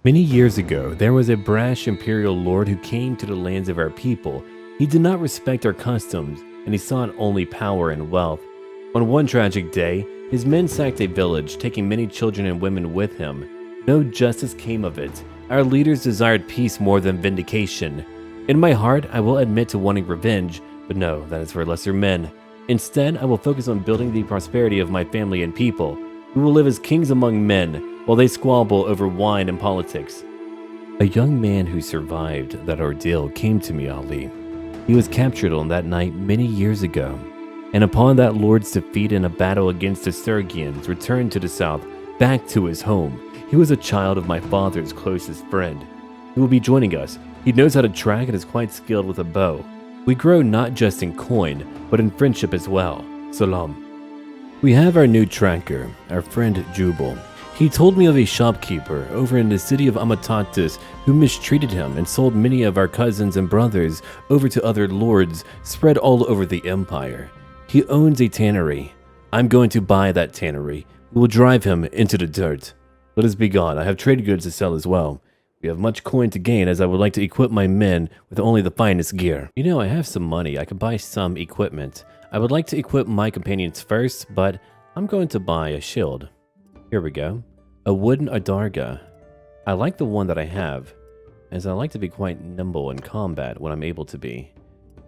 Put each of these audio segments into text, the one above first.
Many years ago, there was a brash imperial lord who came to the lands of our people. He did not respect our customs, and he sought only power and wealth. On one tragic day, his men sacked a village, taking many children and women with him. No justice came of it. Our leaders desired peace more than vindication. In my heart, I will admit to wanting revenge, but no, that is for lesser men. Instead, I will focus on building the prosperity of my family and people. We will live as kings among men, while they squabble over wine and politics. A young man who survived that ordeal came to me, Ali. He was captured on that night many years ago, and upon that lord's defeat in a battle against the Sergians, returned to the south, back to his home. He was a child of my father's closest friend. He will be joining us. He knows how to track and is quite skilled with a bow. We grow not just in coin, but in friendship as well. Salam. We have our new tracker, our friend Jubal. He told me of a shopkeeper over in the city of Amatatis who mistreated him and sold many of our cousins and brothers over to other lords spread all over the empire. He owns a tannery. I'm going to buy that tannery. We will drive him into the dirt. Let us be gone. I have trade goods to sell as well. We have much coin to gain, as I would like to equip my men with only the finest gear. You know, I have some money. I could buy some equipment. I would like to equip my companions first, but I'm going to buy a shield. Here we go. A wooden adarga. I like the one that I have, as I like to be quite nimble in combat when I'm able to be.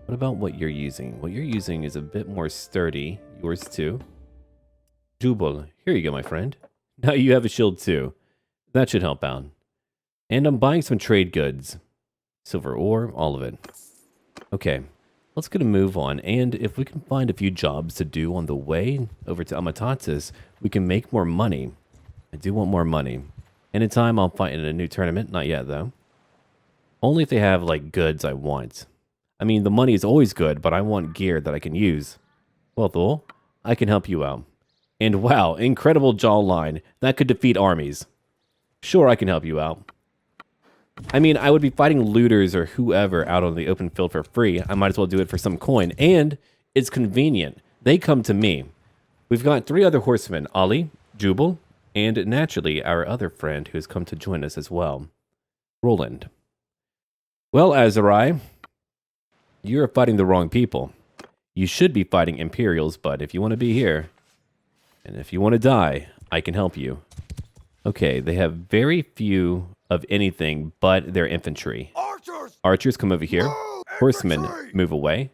What about what you're using? What you're using is a bit more sturdy. Yours too. Jubal, here you go, my friend. Now you have a shield too. That should help out. And I'm buying some trade goods. Silver ore, all of it. Okay, let's get a move on. And if we can find a few jobs to do on the way over to Amatatis, we can make more money. I do want more money. Anytime I'll fight in a new tournament. Not yet, though. Only if they have, like, goods I want. I mean, the money is always good, but I want gear that I can use. Well, Thor, I can help you out. And wow, incredible jawline. That could defeat armies. Sure, I can help you out. I mean, I would be fighting looters or whoever out on the open field for free. I might as well do it for some coin. And it's convenient. They come to me. We've got 3 other horsemen. Ali, Jubal, and naturally, our other friend who has come to join us as well, Roland. Well, Aserai, you're fighting the wrong people. You should be fighting Imperials, but if you want to be here, and if you want to die, I can help you. Okay, they have very few of anything but their infantry. Archers come over here. Horsemen move away.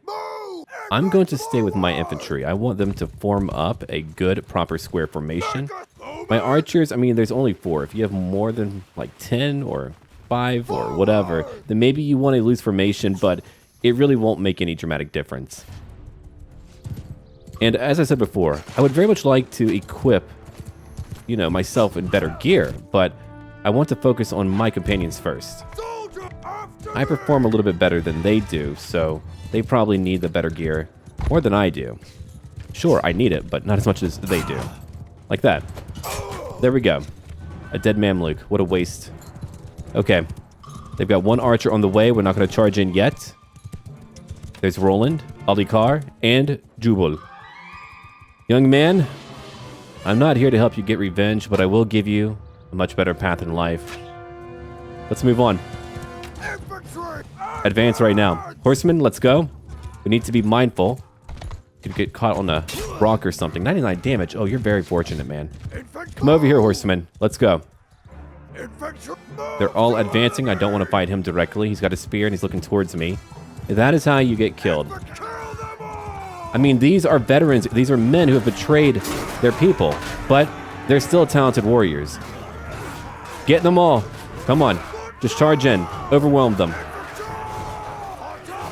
I'm going to stay with my infantry. I want them to form up a good, proper square formation. My archers, I mean, there's only 4. If you have more than like 10 or 5 or whatever, then maybe you want a loose formation, but it really won't make any dramatic difference. And as I said before, I would very much like to equip, you know, myself in better gear, but I want to focus on my companions first. I perform a little bit better than they do, so they probably need the better gear more than I do. Sure, I need it, but not as much as they do. Like that. There we go. A dead Mamluk. What a waste. Okay. They've got 1 archer on the way. We're not going to charge in yet. There's Roland, Alikar, and Jubal. Young man, I'm not here to help you get revenge, but I will give you a much better path in life. Let's move on. Advance right now. Horsemen, let's go. We need to be mindful. Could get caught on a rock or something. 99 damage. Oh, you're very fortunate, man. Come over here, horsemen. Let's go. They're all advancing. I don't want to fight him directly. He's got a spear and he's looking towards me. That is how you get killed. I mean, these are veterans. These are men who have betrayed their people, but they're still talented warriors. Get them all. Come on. Just charge in. Overwhelm them.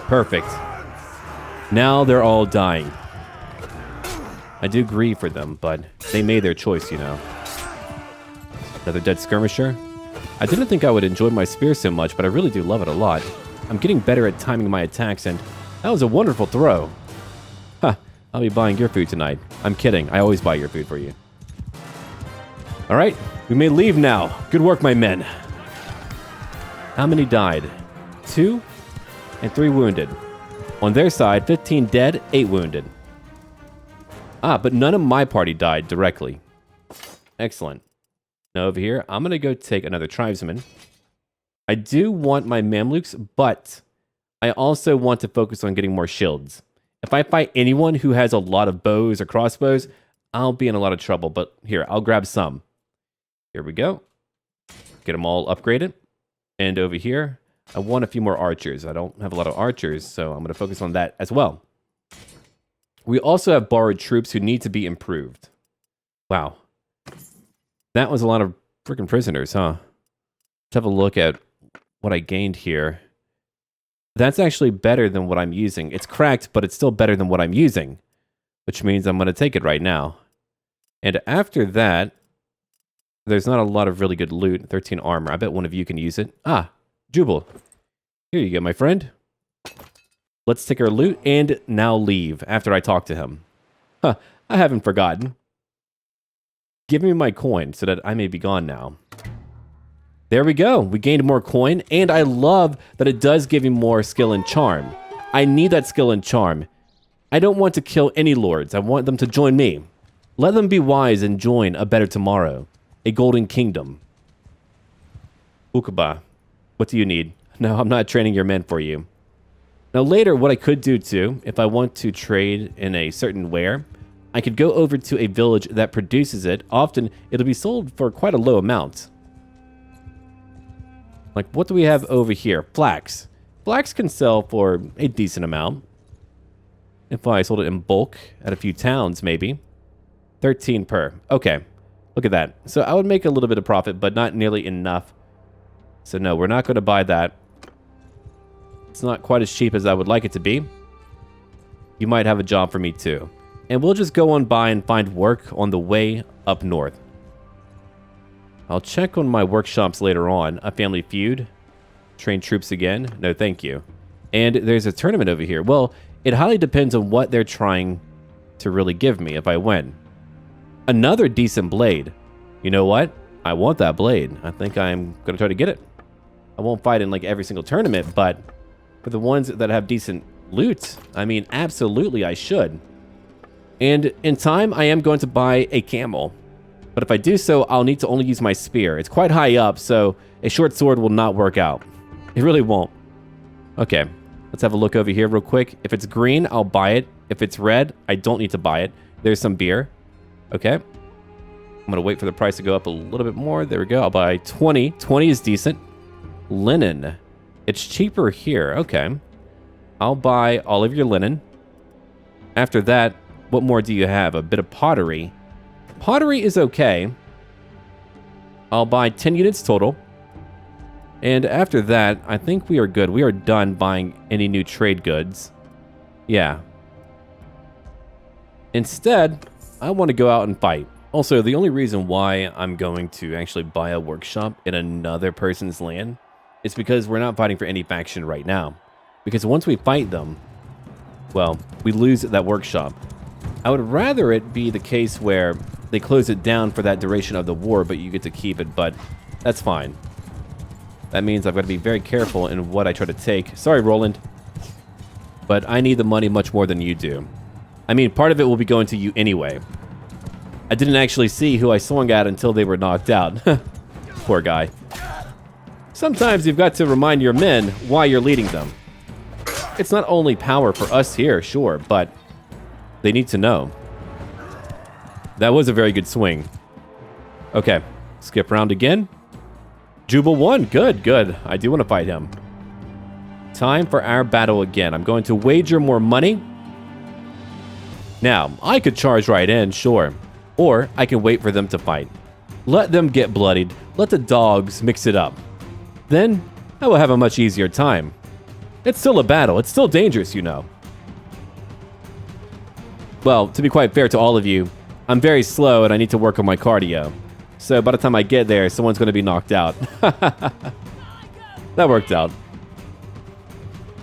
Perfect. Now they're all dying. I do grieve for them, but they made their choice, you know. Another dead skirmisher. I didn't think I would enjoy my spear so much, but I really do love it a lot. I'm getting better at timing my attacks, and that was a wonderful throw. Huh, I'll be buying your food tonight. I'm kidding, I always buy your food for you. Alright, we may leave now. Good work, my men. How many died? 2 and 3 wounded. On their side, 15 dead, 8 wounded. Ah, but none of my party died directly. Excellent. Now over here, I'm going to go take another tribesman. I do want my Mamluks, but I also want to focus on getting more shields. If I fight anyone who has a lot of bows or crossbows, I'll be in a lot of trouble. But here, I'll grab some. Here we go. Get them all upgraded. And over here, I want a few more archers. I don't have a lot of archers, so I'm going to focus on that as well. We also have borrowed troops who need to be improved. Wow. That was a lot of freaking prisoners, huh? Let's have a look at what I gained here. That's actually better than what I'm using. It's cracked, but it's still better than what I'm using, which means I'm going to take it right now. And after that, there's not a lot of really good loot. 13 armor. I bet one of you can use it. Ah, Jubal. Here you go, my friend. Let's take our loot and now leave after I talk to him. Huh, I haven't forgotten. Give me my coin so that I may be gone now. There we go. We gained more coin, and I love that it does give me more skill and charm. I need that skill and charm. I don't want to kill any lords. I want them to join me. Let them be wise and join a better tomorrow. A golden kingdom. Ukaba, what do you need? No, I'm not training your men for you. Now later, what I could do too, if I want to trade in a certain ware, I could go over to a village that produces it. Often, it'll be sold for quite a low amount. Like, what do we have over here? Flax. Flax can sell for a decent amount. If I sold it in bulk at a few towns, maybe. 13 per. Okay. Look at that. So I would make a little bit of profit, but not nearly enough. So no, we're not going to buy that. It's not quite as cheap as I would like it to be. You might have a job for me too. And we'll just go on by and find work on the way up north. I'll check on my workshops later on. A family feud. Train troops again. No, thank you. And there's a tournament over here. Well, it highly depends on what they're trying to really give me if I win. Another decent blade. You know what? I want that blade. I think I'm going to try to get it. I won't fight in like every single tournament, but for the ones that have decent loot, I mean, absolutely I should. And in time, I am going to buy a camel. But if I do so, I'll need to only use my spear. It's quite high up, so a short sword will not work out. It really won't. Okay, let's have a look over here real quick. If it's green, I'll buy it. If it's red, I don't need to buy it. There's some beer. Okay. I'm going to wait for the price to go up a little bit more. There we go. I'll buy 20. 20 is decent. Linen. It's cheaper here. Okay. I'll buy all of your linen. After that, what more do you have? A bit of pottery. Pottery is okay. I'll buy 10 units total. And after that, I think we are good. We are done buying any new trade goods. Yeah. Instead, I want to go out and fight. Also, the only reason why I'm going to actually buy a workshop in another person's land is because we're not fighting for any faction right now. Because once we fight them, well, we lose that workshop. I would rather it be the case where they close it down for that duration of the war, but you get to keep it, but that's fine. That means I've got to be very careful in what I try to take. Sorry, Roland. But I need the money much more than you do. I mean, part of it will be going to you anyway. I didn't actually see who I swung at until they were knocked out. Poor guy. Sometimes you've got to remind your men why you're leading them. It's not only power for us here, sure, but they need to know. That was a very good swing. Okay, skip round again. Jubal won. Good, good. I do want to fight him. Time for our battle again. I'm going to wager more money. Now, I could charge right in, sure. Or I can wait for them to fight. Let them get bloodied. Let the dogs mix it up. Then, I will have a much easier time. It's still a battle. It's still dangerous, you know. Well, to be quite fair to all of you, I'm very slow and I need to work on my cardio. So by the time I get there, someone's going to be knocked out. That worked out.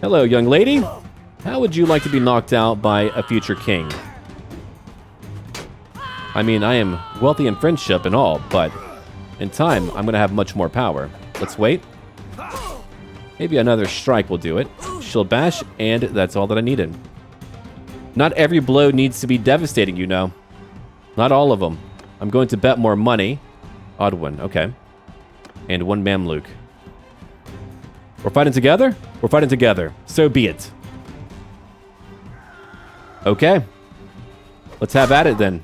Hello, young lady. How would you like to be knocked out by a future king? I mean, I am wealthy in friendship and all, but in time, I'm going to have much more power. Let's wait. Maybe another strike will do it. Shield bash, and that's all that I needed. Not every blow needs to be devastating, you know. Not all of them. I'm going to bet more money. Odd one, okay. And 1 Mamluk. We're fighting together? We're fighting together. So be it. Okay. Let's have at it then.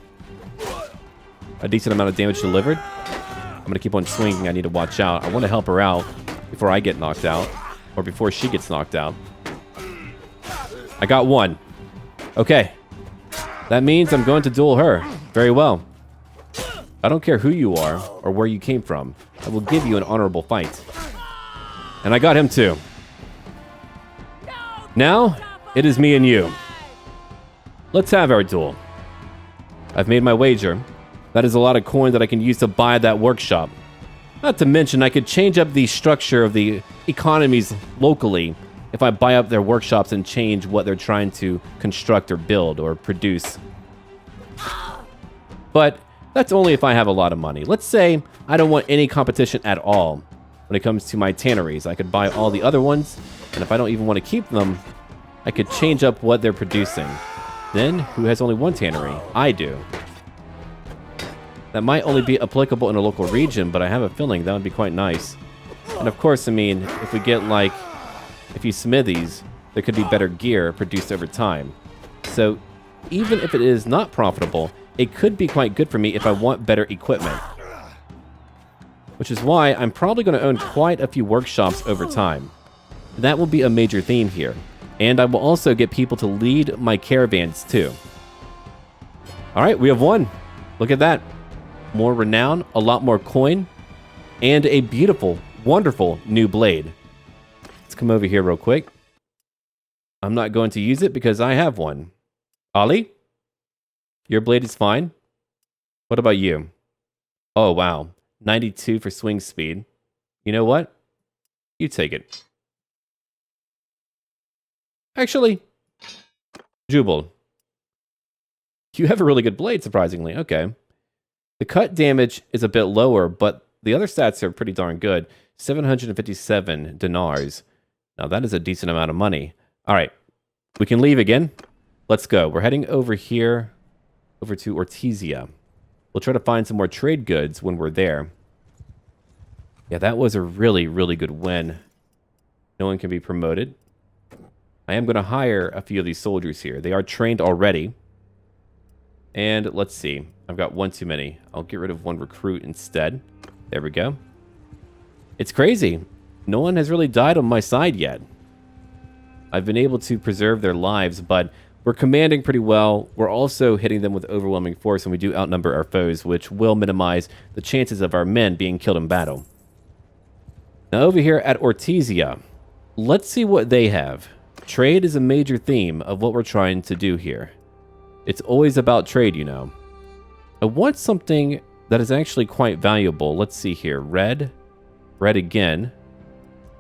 A decent amount of damage delivered. I'm going to keep on swinging. I need to watch out. I want to help her out before I get knocked out. Or before she gets knocked out. I got 1. Okay. That means I'm going to duel her. Very well. I don't care who you are or where you came from. I will give you an honorable fight. And I got him too. Now, it is me and you. Let's have our duel. I've made my wager. That is a lot of coin that I can use to buy that workshop. Not to mention, I could change up the structure of the economies locally if I buy up their workshops and change what they're trying to construct or build or produce. But that's only if I have a lot of money. Let's say I don't want any competition at all when it comes to my tanneries. I could buy all the other ones, and if I don't even want to keep them, I could change up what they're producing. Then, who has only 1 tannery? I do. That might only be applicable in a local region, but I have a feeling that would be quite nice. And of course, I mean, if we get like a few smithies, there could be better gear produced over time. So, even if it is not profitable, it could be quite good for me if I want better equipment. Which is why I'm probably going to own quite a few workshops over time. That will be a major theme here. And I will also get people to lead my caravans too. Alright, we have won. Look at that. More renown, a lot more coin, and a beautiful, wonderful new blade. Let's come over here real quick. I'm not going to use it because I have one. Ollie? Your blade is fine. What about you? Oh, wow. 92 for swing speed. You know what? You take it. Actually, Jubal, you have a really good blade, surprisingly. Okay. The cut damage is a bit lower, but the other stats are pretty darn good. 757 dinars. Now, that is a decent amount of money. All right. We can leave again. Let's go. We're heading over here, over to Ortizia. We'll try to find some more trade goods when we're there. Yeah, that was a really, really good win. No one can be promoted. I am going to hire a few of these soldiers here. They are trained already. And let's see. I've got 1 too many. I'll get rid of 1 recruit instead. There we go. It's crazy. No one has really died on my side yet. I've been able to preserve their lives, but we're commanding pretty well. We're also hitting them with overwhelming force, and we do outnumber our foes, which will minimize the chances of our men being killed in battle. Now over here at Ortizia, let's see what they have. Trade is a major theme of what we're trying to do here. It's always about trade, you know. I want something that is actually quite valuable. Let's see here. Red. Red again.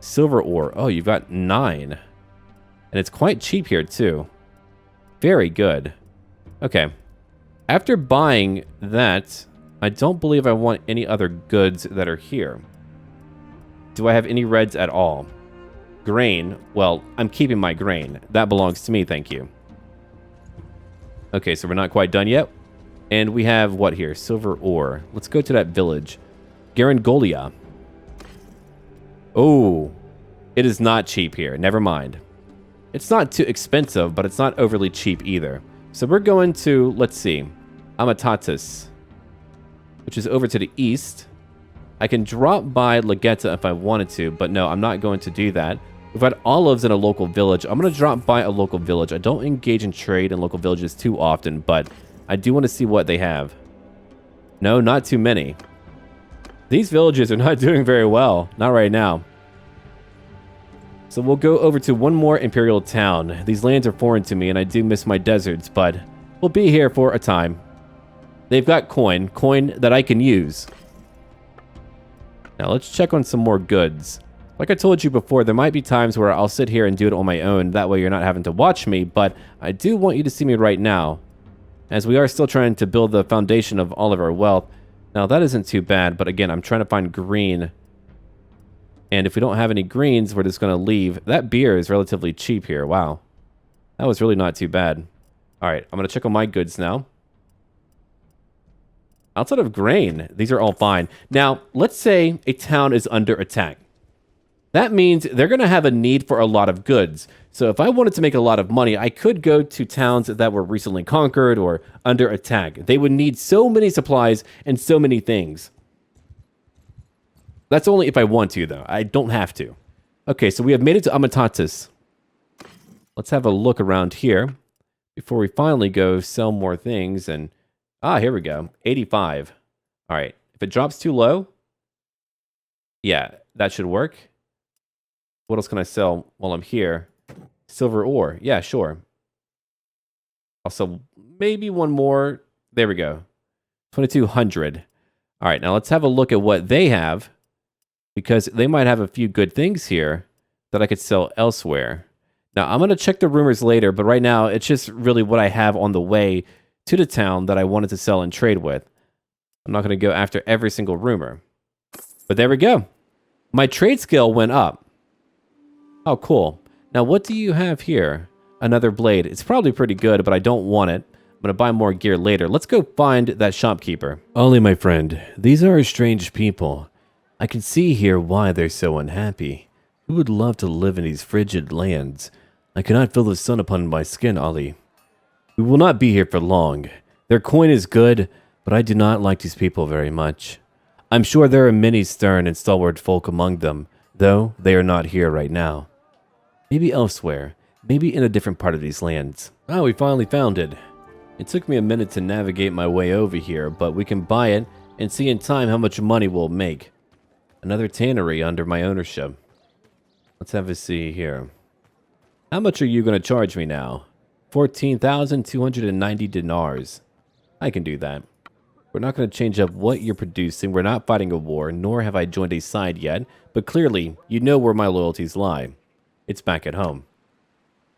Silver ore. Oh, you've got 9. And it's quite cheap here, too. Very good. Okay. After buying that, I don't believe I want any other goods that are here. Do I have any reds at all? Grain. Well, I'm keeping my grain. That belongs to me, thank you. Okay, so we're not quite done yet. And we have, what here? Silver ore. Let's go to that village. Garangolia. Oh, it is not cheap here. Never mind. It's not too expensive, but it's not overly cheap either. So we're going to, let's see, Amatatis, which is over to the east. I can drop by Legetta if I wanted to, but no, I'm not going to do that. We've got olives in a local village. I'm going to drop by a local village. I don't engage in trade in local villages too often, but I do want to see what they have. No, not too many. These villages are not doing very well. Not right now. So we'll go over to one more imperial town. These lands are foreign to me, and I do miss my deserts, but we'll be here for a time. They've got coin that I can use. Now let's check on some more goods. Like I told you before, there might be times where I'll sit here and do it on my own. That way you're not having to watch me, but I do want you to see me right now, as we are still trying to build the foundation of all of our wealth. Now that isn't too bad, but again, I'm trying to find green. And if we don't have any greens, we're just going to leave. That beer is relatively cheap here. Wow. That was really not too bad. All right, I'm going to check on my goods now. Outside of grain, these are all fine. Now, let's say a town is under attack. That means they're going to have a need for a lot of goods. So if I wanted to make a lot of money, I could go to towns that were recently conquered or under attack. They would need so many supplies and so many things. That's only if I want to, though. I don't have to. Okay, so we have made it to Amatatis. Let's have a look around here before we finally go sell more things. And here we go. 85. All right. If it drops too low, yeah, that should work. What else can I sell while I'm here? Silver ore. Yeah, sure. I'll sell maybe one more. There we go. 2,200. All right, now let's have a look at what they have, because they might have a few good things here that I could sell elsewhere. Now, I'm going to check the rumors later, but right now, it's just really what I have on the way to the town that I wanted to sell and trade with. I'm not going to go after every single rumor. But there we go. My trade skill went up. Oh, cool. Now, what do you have here? Another blade. It's probably pretty good, but I don't want it. I'm going to buy more gear later. Let's go find that shopkeeper. Ollie, my friend, these are strange people. I can see here why they're so unhappy. Who would love to live in these frigid lands? I cannot feel the sun upon my skin, Ollie. We will not be here for long. Their coin is good, but I do not like these people very much. I'm sure there are many stern and stalwart folk among them, though they are not here right now. Maybe elsewhere. Maybe in a different part of these lands. Oh, we finally found it. It took me a minute to navigate my way over here, but we can buy it and see in time how much money we'll make. Another tannery under my ownership. Let's have a see here. How much are you going to charge me now? 14,290 dinars. I can do that. We're not going to change up what you're producing. We're not fighting a war, nor have I joined a side yet, but clearly, you know where my loyalties lie. It's back at home.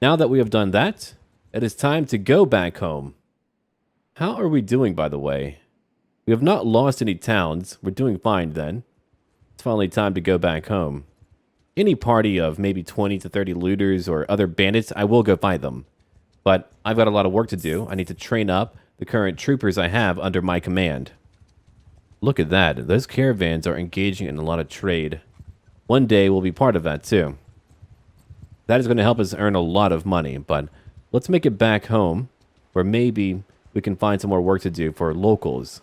Now that we have done that, it is time to go back home. How are we doing, by the way? We have not lost any towns. We're doing fine then. It's finally time to go back home. Any party of maybe 20 to 30 looters or other bandits, I will go fight them. But I've got a lot of work to do. I need to train up the current troopers I have under my command. Look at that. Those caravans are engaging in a lot of trade. One day we'll be part of that too. That is going to help us earn a lot of money, but let's make it back home where maybe we can find some more work to do for locals.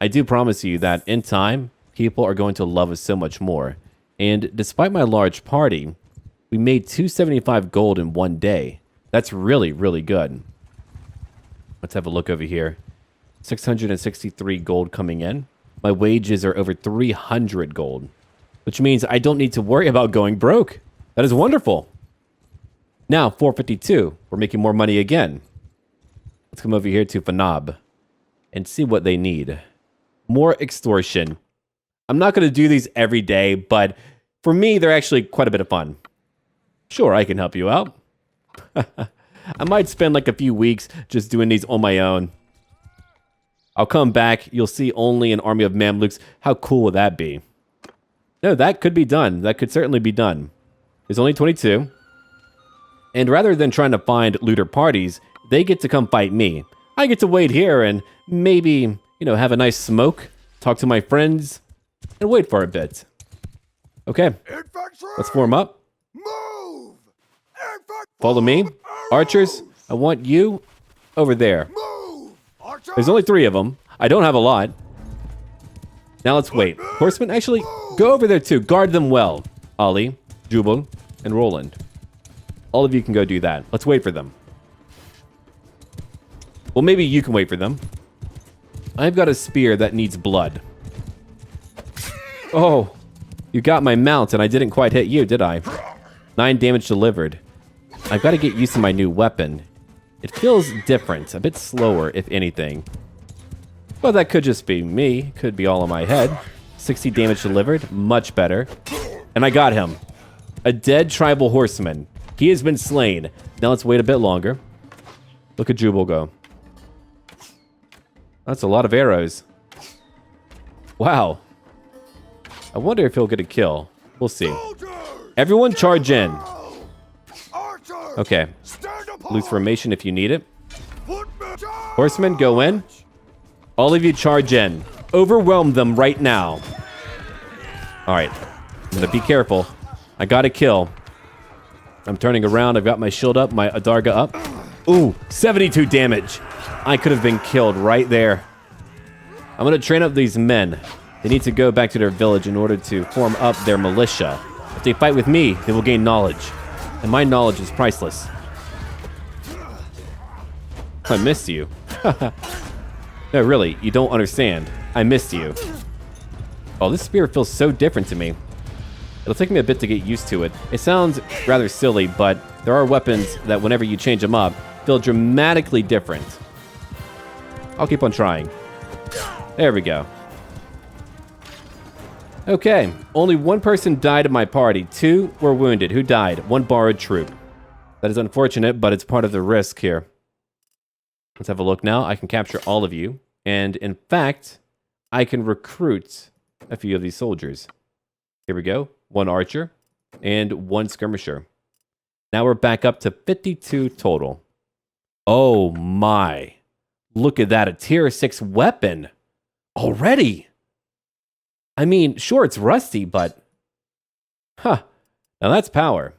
I do promise you that in time, people are going to love us so much more. And despite my large party, we made 275 gold in one day. That's really, really good. Let's have a look over here. 663 gold coming in. My wages are over 300 gold, which means I don't need to worry about going broke. That is wonderful. Now, 452. We're making more money again. Let's come over here to Fanab and see what they need. More extortion. I'm not going to do these every day, but for me, they're actually quite a bit of fun. Sure, I can help you out. I might spend like a few weeks just doing these on my own. I'll come back. You'll see only an army of Mamluks. How cool would that be? No, that could be done. That could certainly be done. There's only 22. And rather than trying to find looter parties, they get to come fight me. I get to wait here and maybe, have a nice smoke, talk to my friends, and wait for a bit. Okay, let's form up. Move! Follow me. Archers, I want you over there. Move! Archer! There's only 3 of them. I don't have a lot. Now let's wait. Horsemen, actually, go over there too. Guard them well. Ali, Jubal, and Roland. All of you can go do that. Let's wait for them. Well, maybe you can wait for them. I've got a spear that needs blood. Oh, you got my mount and I didn't quite hit you, did I? 9 damage delivered. I've got to get used to my new weapon. It feels different, a bit slower, if anything. Well, that could just be me. Could be all in my head. 60 damage delivered, much better. And I got him. A dead tribal horseman. He has been slain. Now let's wait a bit longer. Look at Jubal go. That's a lot of arrows. Wow. I wonder if he'll get a kill. We'll see. Everyone charge in. Okay. Loose formation if you need it. Horsemen, go in. All of you charge in. Overwhelm them right now. All right. I'm going to be careful. I got a kill. I'm turning around. I've got my shield up, my Adarga up. Ooh, 72 damage. I could have been killed right there. I'm going to train up these men. They need to go back to their village in order to form up their militia. If they fight with me, they will gain knowledge. And my knowledge is priceless. I missed you. No, really, you don't understand. I missed you. Oh, this spear feels so different to me. It'll take me a bit to get used to it. It sounds rather silly, but there are weapons that whenever you change them up, feel dramatically different. I'll keep on trying. There we go. Okay, only one person died in my party. 2 were wounded. Who died? 1 borrowed troop. That is unfortunate, but it's part of the risk here. Let's have a look now. I can capture all of you. And in fact, I can recruit a few of these soldiers. Here we go. 1 archer and 1 skirmisher. Now we're back up to 52 total. Oh my. Look at that. A tier 6 weapon. Already. I mean, sure, it's rusty, but... Huh. Now that's power.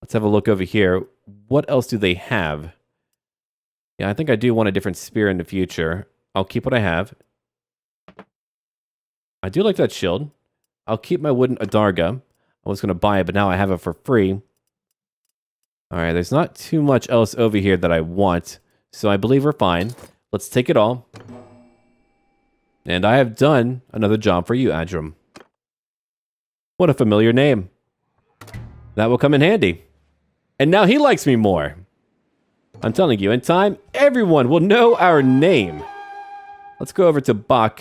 Let's have a look over here. What else do they have? Yeah, I think I do want a different spear in the future. I'll keep what I have. I do like that shield. I'll keep my wooden Adarga. I was going to buy it, but now I have it for free. Alright, there's not too much else over here that I want. So I believe we're fine. Let's take it all. And I have done another job for you, Adram. What a familiar name. That will come in handy. And now he likes me more. I'm telling you, in time, everyone will know our name. Let's go over to Bach.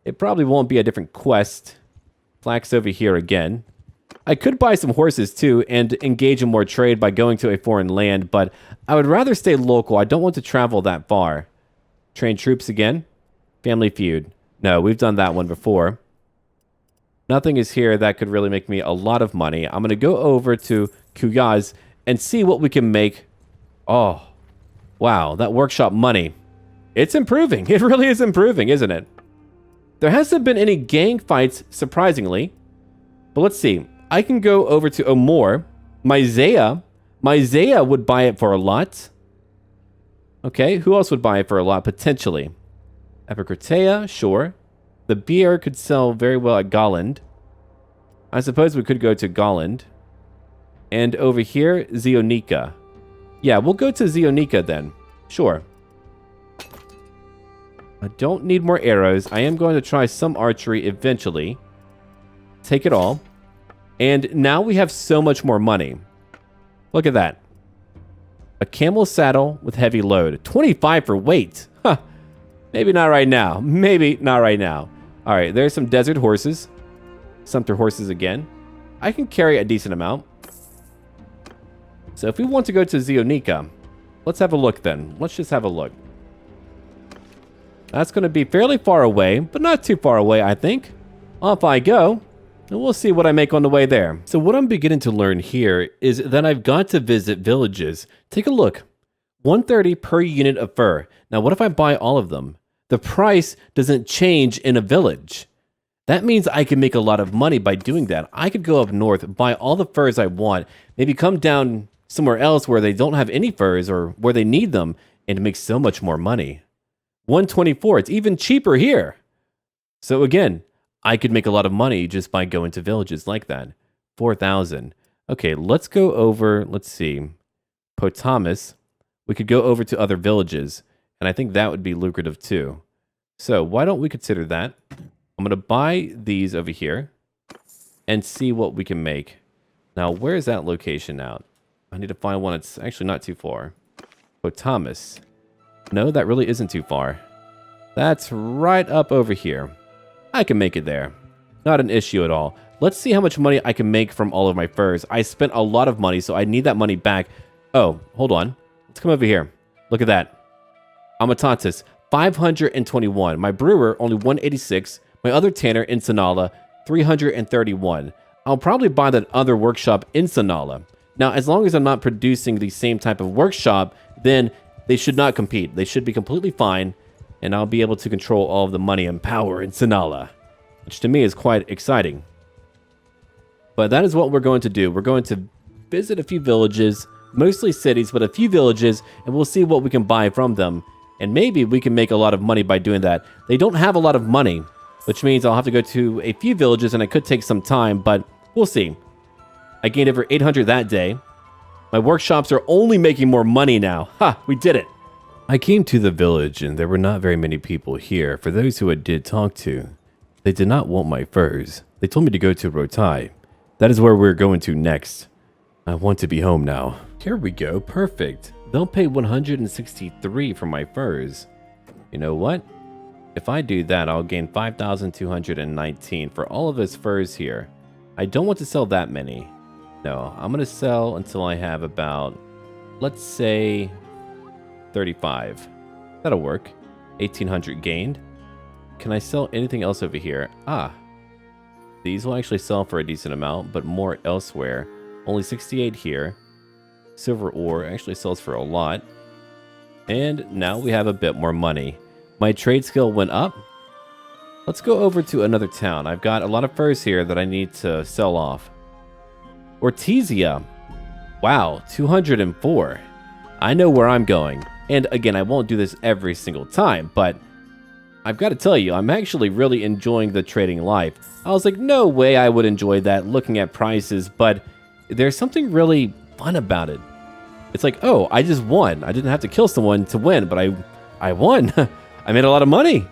It probably won't be a different quest. Flax over here again. I could buy some horses too and engage in more trade by going to a foreign land, but I would rather stay local. I don't want to travel that far. Train troops again. Family feud. No, we've done that one before. Nothing is here that could really make me a lot of money. I'm going to go over to Kuyaz and see what we can make. Oh, wow, that workshop money. It's improving. It really is improving, isn't it? There hasn't been any gang fights, surprisingly. But let's see. I can go over to Omor. Myzea would buy it for a lot. Okay, who else would buy it for a lot, potentially? Epicratea, sure. The beer could sell very well at Golland. I suppose we could go to Golland. And over here, Zionika. Yeah, we'll go to Zionika then. Sure. I don't need more arrows. I am going to try some archery eventually. Take it all. And now we have so much more money. Look at that. A camel saddle with heavy load. 25 for weight. Huh. Maybe not right now. Maybe not right now. All right, there's some desert horses. Sumpter horses again. I can carry a decent amount. So if we want to go to Zionika, let's have a look then. Let's just have a look. That's going to be fairly far away, but not too far away, I think. Off I go, and we'll see what I make on the way there. So what I'm beginning to learn here is that I've got to visit villages. Take a look. 130 per unit of fur. Now, what if I buy all of them? The price doesn't change in a village. That means I can make a lot of money by doing that. I could go up north, buy all the furs I want, maybe come down somewhere else where they don't have any furs or where they need them, and make so much more money. 124, it's even cheaper here. So again, I could make a lot of money just by going to villages like that. 4,000. Okay, let's go over, let's see, Potamus. We could go over to other villages, and I think that would be lucrative too. So why don't we consider that? I'm going to buy these over here and see what we can make. Now, where is that location out? I need to find one that's actually not too far. Potamus. No, that really isn't too far. That's right up over here. I can make it there. Not an issue at all. Let's see how much money I can make from all of my furs. I spent a lot of money, so I need that money back. Oh, hold on. Let's come over here. Look at that. Amatatis, 521. My brewer, only 186. My other tanner in Sanala, 331. I'll probably buy that other workshop in Sanala. Now, as long as I'm not producing the same type of workshop, then they should not compete. They should be completely fine. and I'll be able to control all of the money and power in Sinala, which to me is quite exciting. But that is what we're going to do. We're going to visit a few villages, mostly cities, but a few villages, and we'll see what we can buy from them. And maybe we can make a lot of money by doing that. They don't have a lot of money, which means I'll have to go to a few villages, and it could take some time, but we'll see. I gained over 800 that day. My workshops are only making more money now. Ha, we did it. I came to the village, and there were not very many people here. For those who I did talk to, they did not want my furs. They told me to go to Rotai. That is where we're going to next. I want to be home now. Here we go. Perfect. They'll pay 163 for my furs. You know what? If I do that, I'll gain 5,219 for all of his furs here. I don't want to sell that many. No, I'm going to sell until I have about, let's say, 35. That'll work. 1,800 gained. Can I sell anything else over here? Ah. These will actually sell for a decent amount, but more elsewhere. Only 68 here. Silver ore actually sells for a lot. And now we have a bit more money. My trade skill went up. Let's go over to another town. I've got a lot of furs here that I need to sell off. Ortizia. Wow, 204. I know where I'm going. And again, I won't do this every single time, but I've got to tell you, I'm actually really enjoying the trading life. I was like, no way I would enjoy that looking at prices, but there's something really fun about it. It's like, oh, I just won. I didn't have to kill someone to win, but I won. I made a lot of money.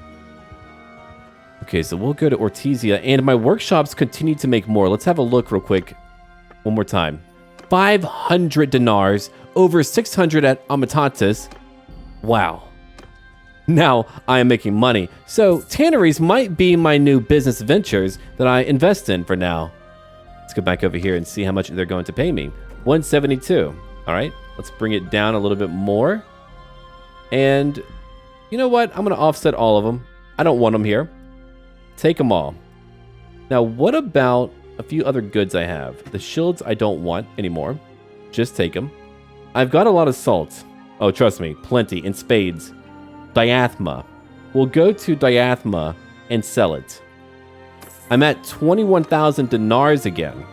Okay, so we'll go to Ortizia, and my workshops continue to make more. Let's have a look real quick. One more time. 500 dinars, over 600 at Amatatis. Wow. Now I am making money. So tanneries might be my new business ventures that I invest in for now. Let's go back over here and see how much they're going to pay me. 172. All right, let's bring it down a little bit more. And you know what? I'm going to offset all of them. I don't want them here. Take them all. Now, what about a few other goods I have? The shields I don't want anymore. Just take them. I've got a lot of salt. Oh, trust me, plenty in spades. Diathma. We'll go to Diathma and sell it. I'm at 21,000 dinars again.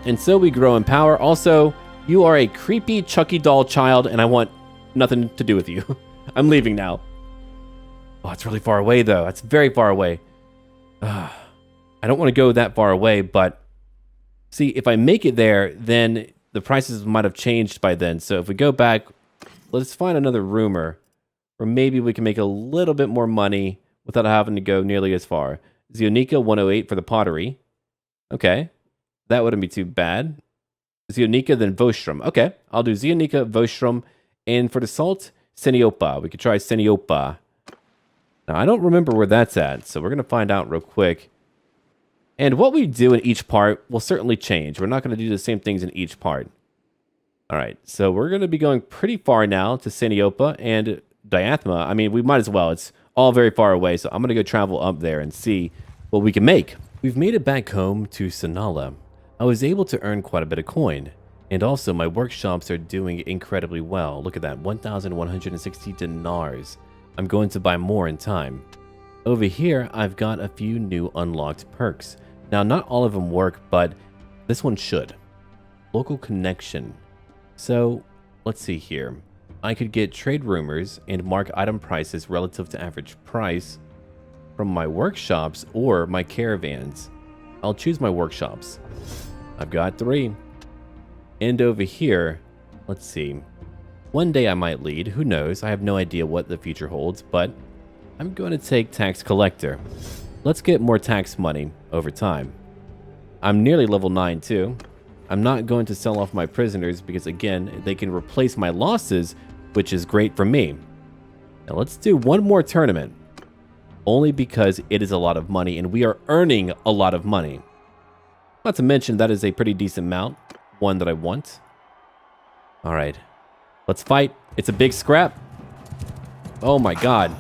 And so we grow in power. Also, you are a creepy Chucky doll child, and I want nothing to do with you. I'm leaving now. Oh, it's really far away, though. That's very far away. I don't want to go that far away, but see, if I make it there, then the prices might have changed by then. So if we go back, let's find another rumor, or maybe we can make a little bit more money without having to go nearly as far. Zionika 108 for the pottery. Okay, that wouldn't be too bad. Zionika, then Vostrom. Okay, I'll do Zionika, Vostrom, and for the salt, Seniopa. We could try Seniopa. Now, I don't remember where that's at, so we're going to find out real quick. And what we do in each part will certainly change. We're not going to do the same things in each part. All right, so we're going to be going pretty far now to Seniopa and Diathma. I mean, we might as well. It's all very far away, so I'm going to go travel up there and see what we can make. We've made it back home to Sinala. I was able to earn quite a bit of coin. And also, my workshops are doing incredibly well. Look at that, 1,160 dinars. I'm going to buy more in time. Over here, I've got a few new unlocked perks. Now, not all of them work, but this one should. Local connection. So, let's see here. I could get trade rumors and mark item prices relative to average price from my workshops or my caravans. I'll choose my workshops. I've got 3. And over here, let's see. One day I might lead, who knows? I have no idea what the future holds, but I'm going to take tax collector. Let's get more tax money over time. I'm nearly level 9 too. I'm not going to sell off my prisoners because again, they can replace my losses, which is great for me. Now let's do one more tournament. Only because it is a lot of money and we are earning a lot of money. Not to mention that is a pretty decent amount. One that I want. All right. Let's fight. It's a big scrap. Oh my god.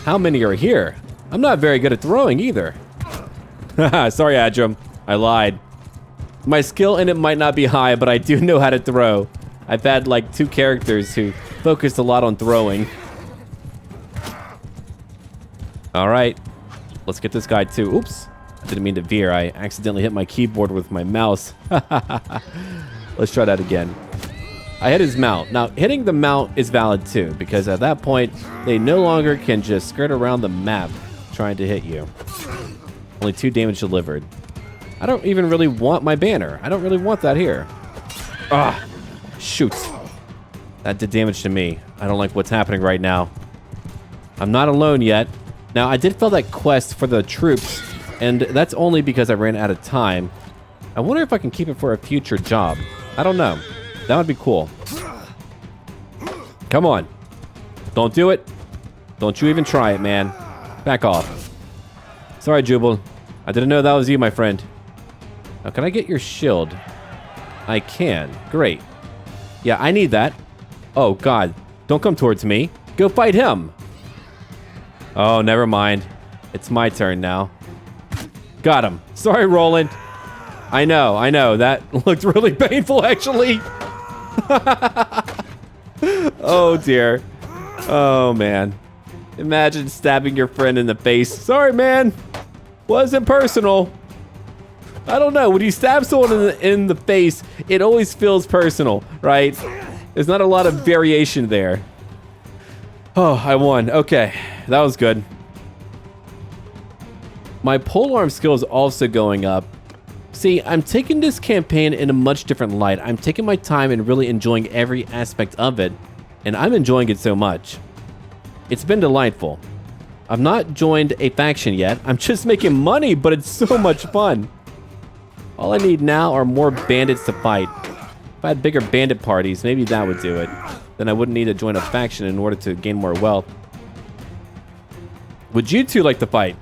How many are here? I'm not very good at throwing either. Sorry, Adram. I lied. My skill in it might not be high, but I do know how to throw. I've had like 2 characters who focused a lot on throwing. All right. Let's get this guy too. Oops. I didn't mean to veer. I accidentally hit my keyboard with my mouse. Let's try that again. I hit his mount. Now, hitting the mount is valid too, because at that point, they no longer can just skirt around the map trying to hit you. Only 2 damage delivered. I don't even really want my banner. I don't really want that here. Ah, shoot. That did damage to me. I don't like what's happening right now. I'm not alone yet. Now, I did fill that quest for the troops, and that's only because I ran out of time. I wonder if I can keep it for a future job. I don't know. That would be cool. Come on. Don't do it. Don't you even try it, man. Back off. Sorry, Jubal. I didn't know that was you, my friend. Now, can I get your shield? I can. Great. Yeah, I need that. Oh, God. Don't come towards me. Go fight him. Oh, never mind. It's my turn now. Got him. Sorry, Roland. I know. That looked really painful, actually. Oh, dear. Oh, man. Imagine stabbing your friend in the face. Sorry, man. Wasn't personal. I don't know. When you stab someone in the face, it always feels personal, right? There's not a lot of variation there. Oh, I won. Okay. That was good. My polearm skill is also going up. See, I'm taking this campaign in a much different light. I'm taking my time and really enjoying every aspect of it, and I'm enjoying it so much. It's been delightful. I've not joined a faction yet. I'm just making money, but it's so much fun. All I need now are more bandits to fight. If I had bigger bandit parties, maybe that would do it. Then I wouldn't need to join a faction in order to gain more wealth. Would you two like to fight?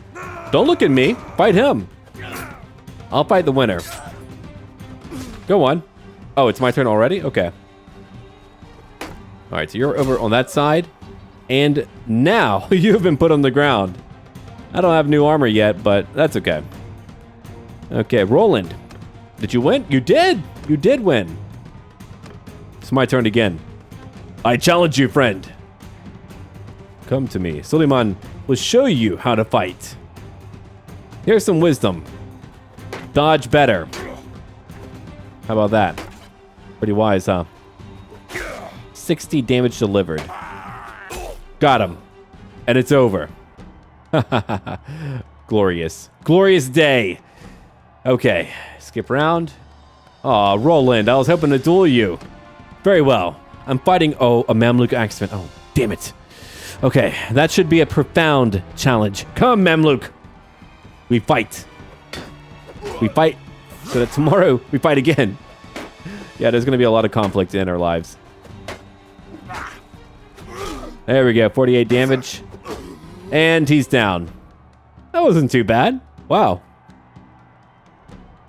Don't look at me. Fight him. I'll fight the winner. Go on. Oh, it's my turn already? Okay. Alright, so you're over on that side. And now you've been put on the ground. I don't have new armor yet, but that's okay. Okay, Roland. Did you win? You did! You did win. It's my turn again. I challenge you, friend. Come to me. Suleiman will show you how to fight. Here's some wisdom. Dodge better. How about that? Pretty wise, huh? 60 damage delivered. Got him. And it's over. Glorious. Glorious day. Okay. Skip round. Aw, Roland, I was hoping to duel you. Very well. I'm fighting... Oh, a Mamluk accident. Oh, damn it. Okay, that should be a profound challenge. Come, Mamluk. We fight. We fight so that tomorrow we fight again. Yeah, there's going to be a lot of conflict in our lives. There we go, 48 damage. And he's down. That wasn't too bad. Wow.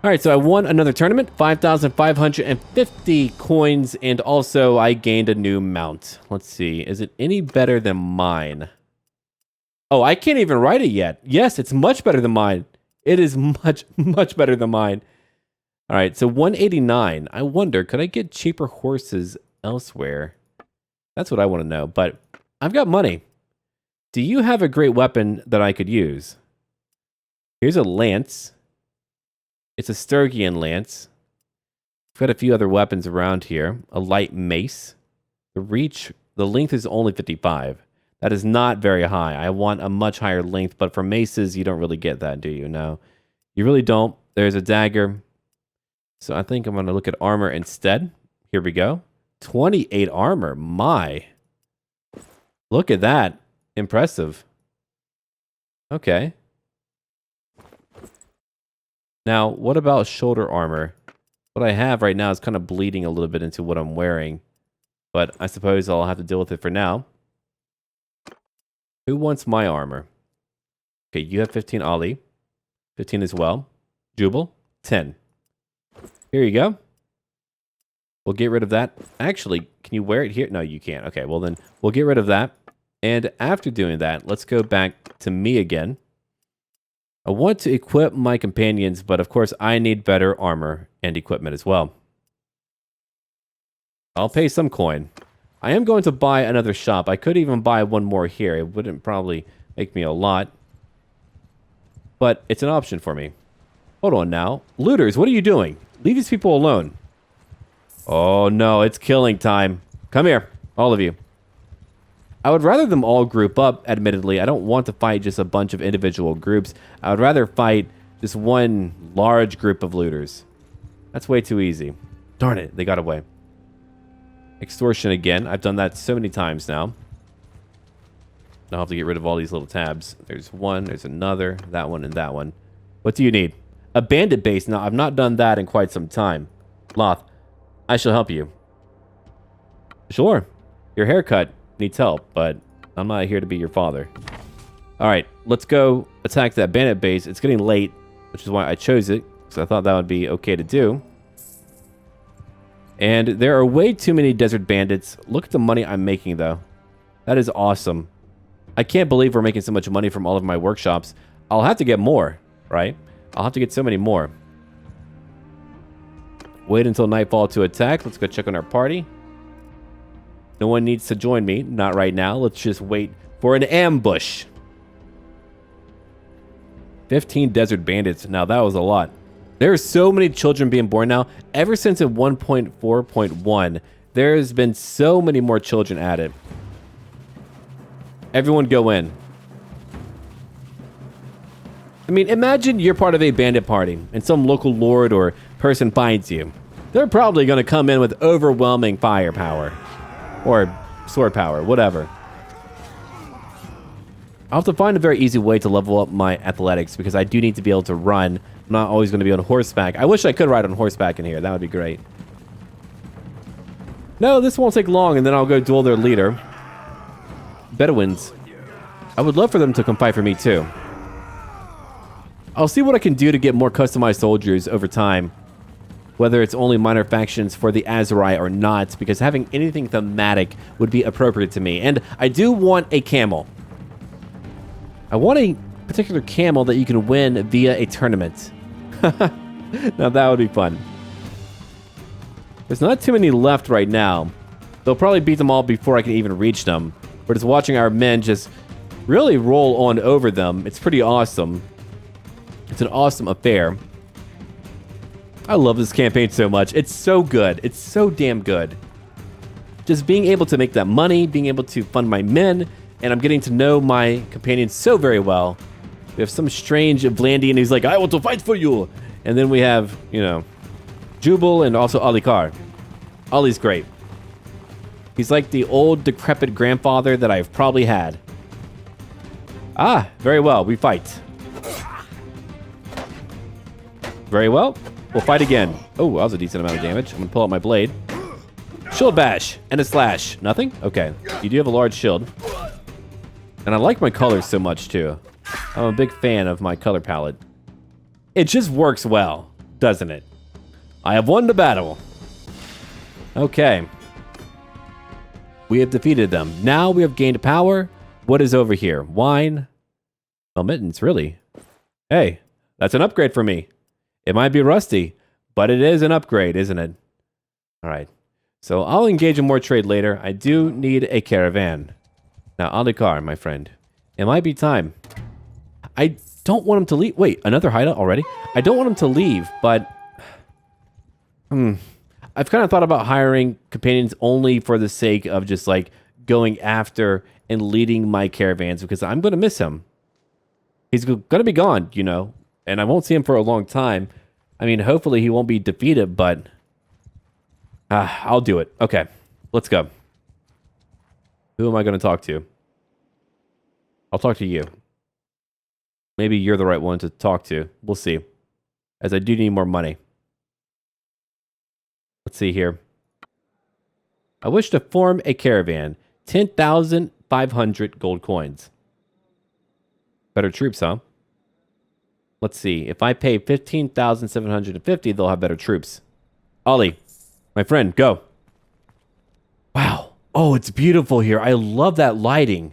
Alright, so I won another tournament. 5,550 coins, and also I gained a new mount. Let's see, is it any better than mine? Oh, I can't even write it yet. Yes, it's much better than mine. It is much, much better than mine. Alright, so 189. I wonder, could I get cheaper horses elsewhere? That's what I want to know, but I've got money. Do you have a great weapon that I could use? Here's a lance. It's a Stygian lance. I've got a few other weapons around here. A light mace. The length is only 55. That is not very high. I want a much higher length, but for maces, you don't really get that, do you? No, you really don't. There's a dagger. So I think I'm going to look at armor instead. Here we go. 28 armor. My. Look at that. Impressive. Okay. Now, what about shoulder armor? What I have right now is kind of bleeding a little bit into what I'm wearing. But I suppose I'll have to deal with it for now. Who wants my armor? Okay, you have 15, Ali. 15 as well. Jubal, 10. Here you go. We'll get rid of that. Actually, can you wear it here? No, you can't. Okay, well then, we'll get rid of that. And after doing that, let's go back to me again. I want to equip my companions, but of course I need better armor and equipment as well. I'll pay some coin. I am going to buy another shop. I could even buy one more here. It wouldn't probably make me a lot. but it's an option for me. Hold on now. Looters, what are you doing? Leave these people alone. Oh no, it's killing time. Come here, all of you. I would rather them all group up, admittedly. I don't want to fight just a bunch of individual groups. I would rather fight just one large group of looters. That's way too easy. Darn it, they got away. Extortion again. I've done that so many times now. I'll have to get rid of all these little tabs. There's one, there's another, that one, and that one. What do you need? A bandit base. Now, I've not done that in quite some time. Loth, I shall help you. Sure. Your haircut needs help, but I'm not here to be your father. Alright, let's go attack that bandit base. It's getting late, which is why I chose it, because I thought that would be okay to do. And there are way too many desert bandits. Look at the money I'm making, though. That is awesome. I can't believe we're making so much money from all of my workshops. I'll have to get more, right? I'll have to get so many more. Wait until nightfall to attack. Let's go check on our party. No one needs to join me. Not right now. Let's just wait for an ambush. 15 desert bandits. Now, that was a lot. There are so many children being born now. Ever since in 1.4.1, there's been so many more children added. Everyone go in. I mean, imagine you're part of a bandit party and some local lord or person finds you. They're probably going to come in with overwhelming firepower. Or sword power, whatever. I'll have to find a very easy way to level up my athletics because I do need to be able to run. I'm not always going to be on horseback. I wish I could ride on horseback in here. That would be great. No, this won't take long and then I'll go duel their leader. Bedouins. I would love for them to come fight for me too. I'll see what I can do to get more customized soldiers over time. Whether it's only minor factions for the Aserai or not, because having anything thematic would be appropriate to me. And I do want a camel. I want a particular camel that you can win via a tournament. Now that would be fun. There's not too many left right now. They'll probably beat them all before I can even reach them. We're just watching our men just really roll on over them. It's pretty awesome. It's an awesome affair. I love this campaign so much. It's so good. It's so damn good. Just being able to make that money, being able to fund my men, and I'm getting to know my companions so very well. We have some strange Vlandian who's like, I want to fight for you. And then we have, you know, Jubal and also Alikar. Ali's great. He's like the old decrepit grandfather that I've probably had. Ah, very well. We fight. Very well. We'll fight again. Oh, that was a decent amount of damage. I'm going to pull out my blade. Shield bash and a slash. Nothing? Okay. You do have a large shield. And I like my colors so much, too. I'm a big fan of my color palette. It just works well, doesn't it? I have won the battle. Okay. We have defeated them. Now we have gained power. What is over here? Wine? Well, mittens, really. Hey, that's an upgrade for me. It might be rusty, but it is an upgrade, isn't it? All right. So I'll engage in more trade later. I do need a caravan. Now, Alikar, my friend. It might be time. I don't want him to leave. Wait, another hideout already? I don't want him to leave, but... I've kind of thought about hiring companions only for the sake of just, like, going after and leading my caravans, because I'm going to miss him. He's going to be gone, you know. And I won't see him for a long time. I mean, hopefully he won't be defeated, but... I'll do it. Okay, let's go. Who am I going to talk to? I'll talk to you. Maybe you're the right one to talk to. We'll see. As I do need more money. Let's see here. I wish to form a caravan. 10,500 gold coins. Better troops, huh? Let's see. If I pay 15,750, they'll have better troops. Ollie, my friend, go. Wow. Oh, it's beautiful here. I love that lighting.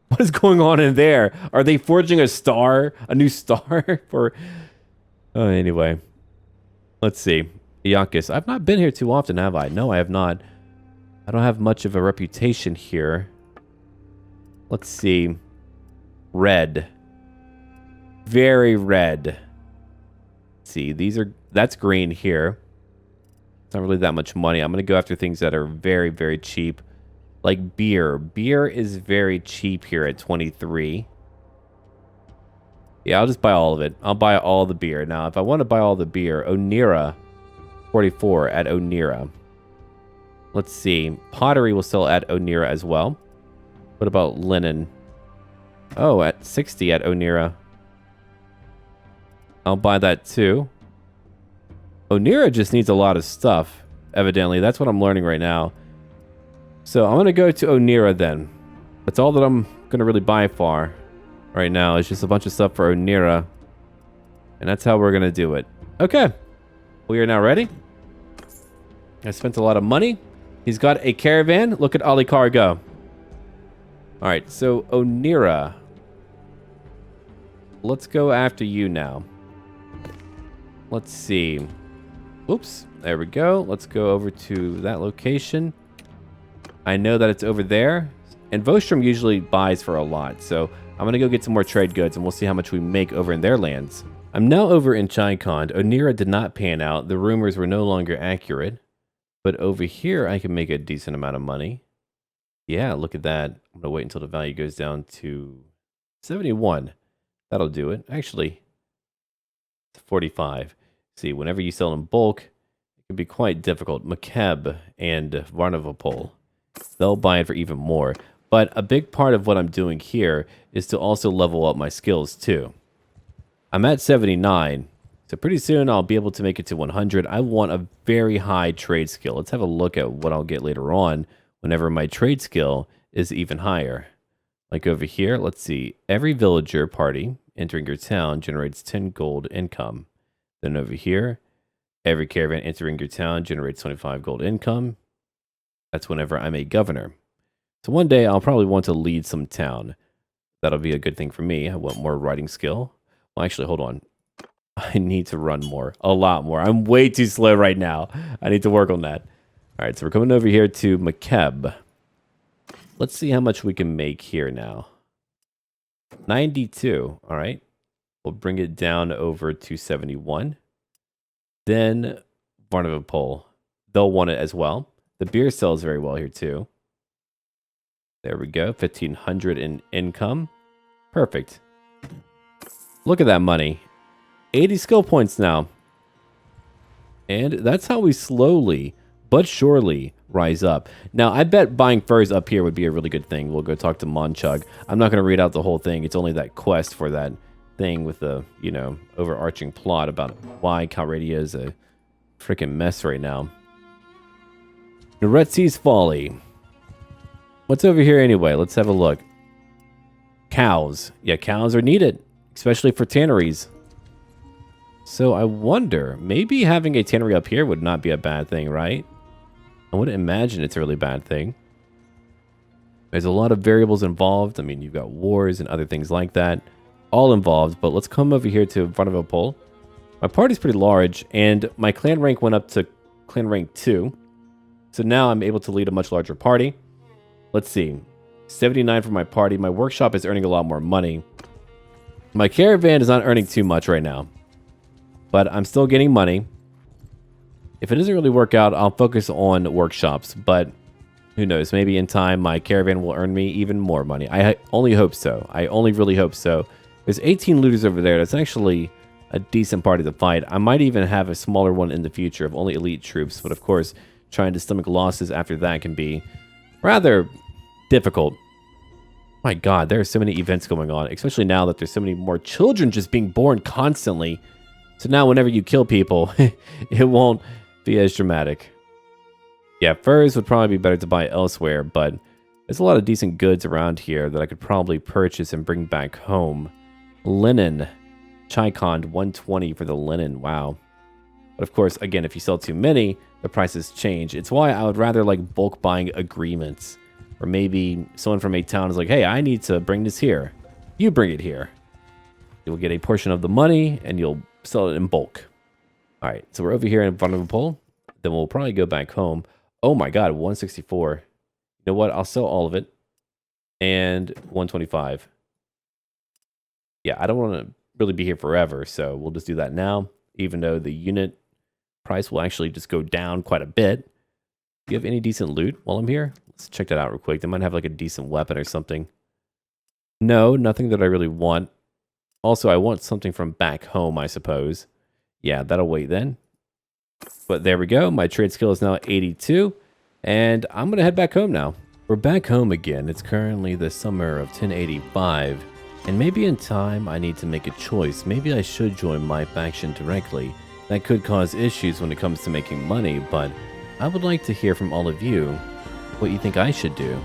What is going on in there? Are they forging a star? A new star? For... Oh, anyway. Let's see. Iakis. I've not been here too often, have I? No, I have not. I don't have much of a reputation here. Let's see. Red. very red. See, that's green here. It's not really that much money. I'm going to go after things that are very, very cheap. Like beer. Beer is very cheap here at 23. Yeah, I'll just buy all of it. I'll buy all the beer. Now, if I want to buy all the beer, Onira, 44 at Onira. Let's see. Pottery will sell at Onira as well. What about linen? Oh, at 60 at Onira. I'll buy that too. Onira just needs a lot of stuff, evidently. That's what I'm learning right now. So I'm going to go to Onira then. That's all that I'm going to really buy for right now. It's just a bunch of stuff for Onira. And that's how we're going to do it. Okay. We are now ready. I spent a lot of money. He's got a caravan. Look at Ali Kar go. All right. So Onira. Let's go after you now. Let's see. Oops, there we go. Let's go over to that location. I know that it's over there. And Vostrom usually buys for a lot. So I'm going to go get some more trade goods and we'll see how much we make over in their lands. I'm now over in Chikond. Onira did not pan out. The rumors were no longer accurate. But over here, I can make a decent amount of money. Yeah, look at that. I'm going to wait until the value goes down to 71. That'll do it. Actually, 45. See, whenever you sell in bulk, it can be quite difficult. Makeb and Varnavapol, they'll buy it for even more. But a big part of what I'm doing here is to also level up my skills too. I'm at 79, so pretty soon I'll be able to make it to 100. I want a very high trade skill. Let's have a look at what I'll get later on whenever my trade skill is even higher. Like over here, let's see. Every villager party entering your town generates 10 gold income. Then over here, every caravan entering your town generates 25 gold income. That's whenever I'm a governor. So one day I'll probably want to lead some town. That'll be a good thing for me. I want more writing skill. Well, actually, hold on. I need to run more. A lot more. I'm way too slow right now. I need to work on that. All right, so we're coming over here to Makeb. Let's see how much we can make here now. 92. All right. We'll bring it down over to 71. Then Varnavapol. They'll want it as well. The beer sells very well here too. There we go. 1,500 in income. Perfect. Look at that money. 80 skill points now. And that's how we slowly but surely rise up. Now, I bet buying furs up here would be a really good thing. We'll go talk to Monchug. I'm not going to read out the whole thing. It's only that quest for that thing with the, you know, overarching plot about why Calradia is a freaking mess right now. Noretzi's Folly. What's over here anyway? Let's have a look. Cows. Yeah, cows are needed, especially for tanneries. So I wonder, maybe having a tannery up here would not be a bad thing, right? I wouldn't imagine it's a really bad thing. There's a lot of variables involved. I mean, you've got wars and other things like that. All involved, but let's come over here to Varnavapol. My party's pretty large, and my clan rank went up to clan rank 2. So now I'm able to lead a much larger party. Let's see. 79 for my party. My workshop is earning a lot more money. My caravan is not earning too much right now, but I'm still getting money. If it doesn't really work out, I'll focus on workshops, but who knows? Maybe in time, my caravan will earn me even more money. I only hope so. I only really hope so. There's 18 looters over there. That's actually a decent party to fight. I might even have a smaller one in the future of only elite troops, but of course, trying to stomach losses after that can be rather difficult. My God, there are so many events going on, especially now that there's so many more children just being born constantly. So now whenever you kill people, it won't be as dramatic. Yeah, furs would probably be better to buy elsewhere, but there's a lot of decent goods around here that I could probably purchase and bring back home. Linen. Chikond, 120 for the linen. Wow. But of course, again, if you sell too many, the prices change. It's why I would rather like bulk buying agreements. Or maybe someone from a town is like, hey, I need to bring this here. You bring it here. You'll get a portion of the money and you'll sell it in bulk. All right, so we're over here in front of a pole. Then we'll probably go back home. Oh my God, 164. You know what? I'll sell all of it. And 125. Yeah, I don't want to really be here forever, so we'll just do that now, even though the unit price will actually just go down quite a bit. Do you have any decent loot while I'm here? Let's check that out real quick. They might have like a decent weapon or something. No, nothing that I really want. Also, I want something from back home, I suppose. Yeah, that'll wait then. But there we go. My trade skill is now 82. And I'm going to head back home now. We're back home again. It's currently the summer of 1085. And maybe in time, I need to make a choice. Maybe I should join my faction directly. That could cause issues when it comes to making money, but I would like to hear from all of you what you think I should do.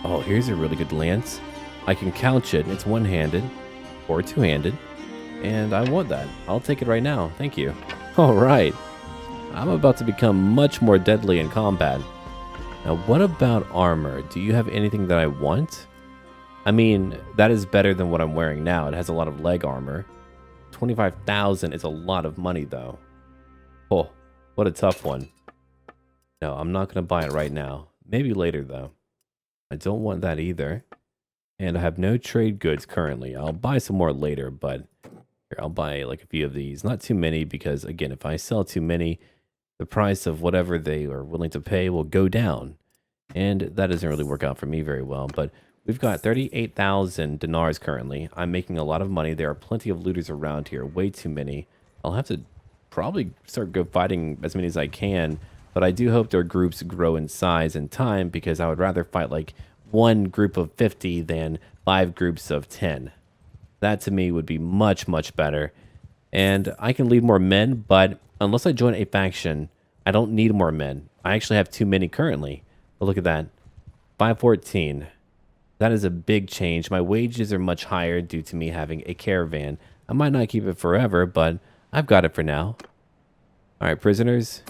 Oh, here's a really good lance. I can couch it. It's one-handed or two-handed. And I want that. I'll take it right now. Thank you. All right. I'm about to become much more deadly in combat. Now, what about armor? Do you have anything that I want? I mean, that is better than what I'm wearing now. It has a lot of leg armor. 25,000 is a lot of money, though. Oh, what a tough one. No, I'm not going to buy it right now. Maybe later, though. I don't want that either. And I have no trade goods currently. I'll buy some more later, but here, I'll buy like a few of these. Not too many, because, again, if I sell too many, the price of whatever they are willing to pay will go down. And that doesn't really work out for me very well, but we've got 38,000 dinars currently. I'm making a lot of money. There are plenty of looters around here. Way too many. I'll have to probably start fighting as many as I can. But I do hope their groups grow in size and time, because I would rather fight like one group of 50 than 5 groups of 10. That to me would be much, much better. And I can lead more men, but unless I join a faction, I don't need more men. I actually have too many currently. But look at that. 514. That is a big change. My wages are much higher due to me having a caravan. I might not keep it forever, but I've got it for now. Alright, prisoners.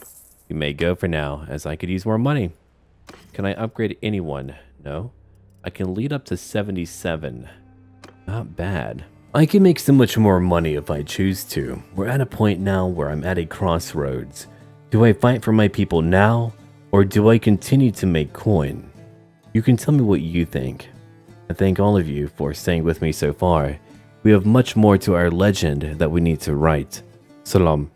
You may go for now, as I could use more money. Can I upgrade anyone? No. I can lead up to 77. Not bad. I can make so much more money if I choose to. We're at a point now where I'm at a crossroads. Do I fight for my people now, or do I continue to make coin? You can tell me what you think. I thank all of you for staying with me so far. We have much more to our legend that we need to write. Salam.